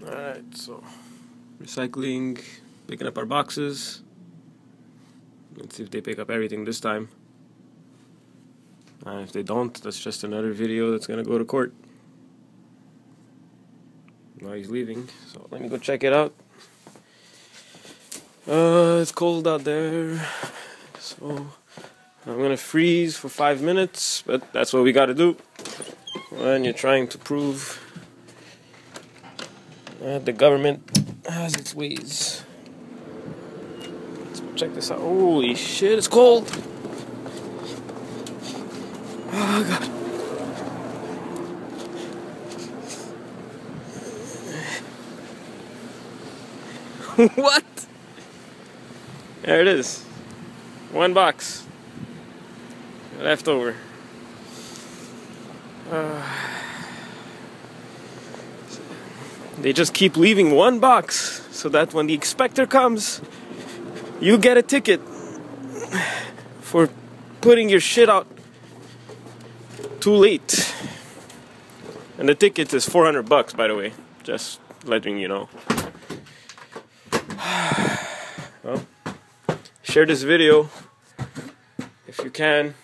Alright, so recycling, picking up our boxes. Let's see if they pick up everything this time. If they don't, that's just another video that's gonna go to court. Now he's leaving, so let me go check it out. It's cold out there, so I'm gonna freeze for 5 minutes, but that's what we gotta do when you're trying to prove that the government has its ways. Let's check this out. Holy shit, it's cold! Oh god. What? There it is. 1 box. Left over. They just keep leaving 1 box so that when the inspector comes, you get a ticket for putting your shit out too late. And the ticket is $400, by the way. Just letting you know. Well, share this video if you can.